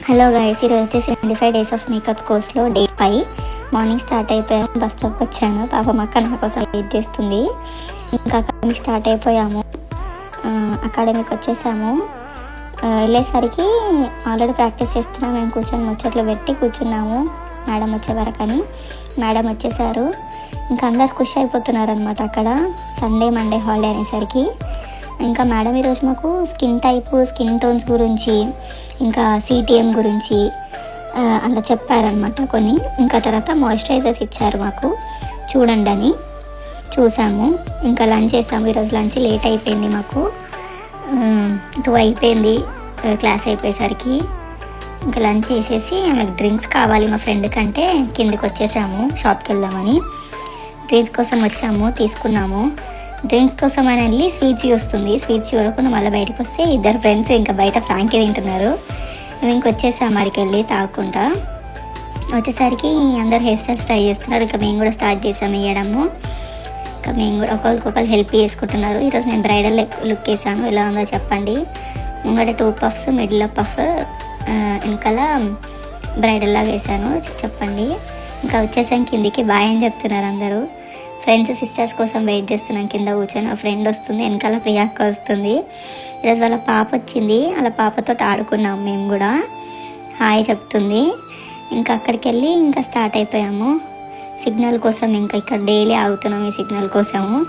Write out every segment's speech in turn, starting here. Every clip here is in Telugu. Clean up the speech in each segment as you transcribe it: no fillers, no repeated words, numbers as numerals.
హలో గైస్, ఈరోజు వచ్చేసి 25 డేస్ ఆఫ్ మేకప్ కోర్స్లో డే 5 మార్నింగ్ స్టార్ట్ అయిపోయాను. బస్ స్టాప్కి వచ్చాను. పాప అక్క నా కోసం వెయిట్ చేస్తుంది. ఇంకా అకాడమిక్ స్టార్ట్ అయిపోయాము. అకాడమిక్ వచ్చేసాము. వెళ్ళేసరికి ఆల్రెడీ ప్రాక్టీస్ చేస్తున్నాము. మేము కూర్చొని ముచ్చట్లు పెట్టి కూర్చున్నాము మేడం వచ్చే వరకు అని. మేడం వచ్చేసారు. ఇంకా అందరు ఖుషి అయిపోతున్నారు అనమాట. అక్కడ సండే మండే హాలిడే అనేసరికి ఇంకా మేడం ఈరోజు మాకు స్కిన్ టైపు, స్కిన్ టోన్స్ గురించి, ఇంకా సిటిఎం గురించి అలా చెప్పారనమాట కొన్ని. ఇంకా తర్వాత మాయిశ్చరైజర్స్ ఇచ్చారు మాకు, చూడండి అని చూసాము. ఇంకా లంచ్ చేసాము. ఈరోజు లంచ్ లేట్ అయిపోయింది మాకు, 2 అయిపోయింది క్లాస్ అయిపోయేసరికి. ఇంకా లంచ్ చేసేసి ఆమెకు డ్రింక్స్ కావాలి మా ఫ్రెండ్ కంటే కిందికి వచ్చేసాము షాప్కి వెళ్దామని. డ్రింక్స్ కోసం వచ్చాము, తీసుకున్నాము. డ్రింక్స్ కోసం అని వెళ్ళి స్వీట్స్ వస్తుంది. స్వీట్స్ చూడకుండా మళ్ళీ బయటకు వస్తే ఇద్దరు ఫ్రెండ్స్ ఇంకా బయట ఫ్రాంకీ తింటున్నారు. మేము ఇంకొచ్చేసాము అడికి వెళ్ళి తాగకుండా. వచ్చేసరికి అందరు హెయిర్ స్టైల్స్ ట్రై చేస్తున్నారు. ఇంకా మేము కూడా స్టార్ట్ చేసాము వేయడము. ఇంకా మేము కూడా ఒకరికొకరు హెల్ప్ చేసుకుంటున్నారు. ఈరోజు నేను బ్రైడల్ లుక్ వేసాను. ఎలా ఉందో చెప్పండి. ముంగట 2 పఫ్స్, మిడిల్లో పఫ్, వెనకాల బ్రైడల్ లాగా వేసాను, చెప్పండి. ఇంకా వచ్చేసాం కిందికి. బాయ్ అని చెప్తున్నారు అందరూ. ఫ్రెండ్స్ సిస్టర్స్ కోసం వెయిట్ చేస్తున్నాం కింద కూర్చొని. ఆ ఫ్రెండ్ వస్తుంది, వెనకాల ప్రియాక్క వస్తుంది. ఈరోజు వాళ్ళ పాప వచ్చింది. వాళ్ళ పాపతో ఆడుకున్నాం మేము కూడా. హాయ్ చెప్తుంది. ఇంకా అక్కడికి వెళ్ళి ఇంకా స్టార్ట్ అయిపోయాము సిగ్నల్ కోసం. ఇంకా ఇక్కడ డైలీ ఆగుతున్నాం ఈ సిగ్నల్ కోసము.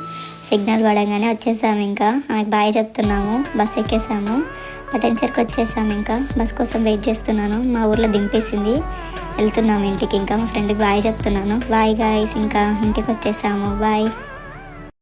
సిగ్నల్ పడగానే వచ్చేసాము. ఇంకా ఆమెకు బాయ్ చెప్తున్నాము. బస్ ఎక్కేసాము. పటెన్చర్కి వచ్చేసాము. ఇంకా బస్ కోసం వెయిట్ చేస్తున్నాను. మా ఊర్లో దింపేసింది, వెళ్తున్నాము ఇంటికి. ఇంకా మా ఫ్రెండ్కి బాయ్ చెప్తున్నాను. బాయ్ గాయ్స్, ఇంకా ఇంటికి వచ్చేసాము. బాయ్.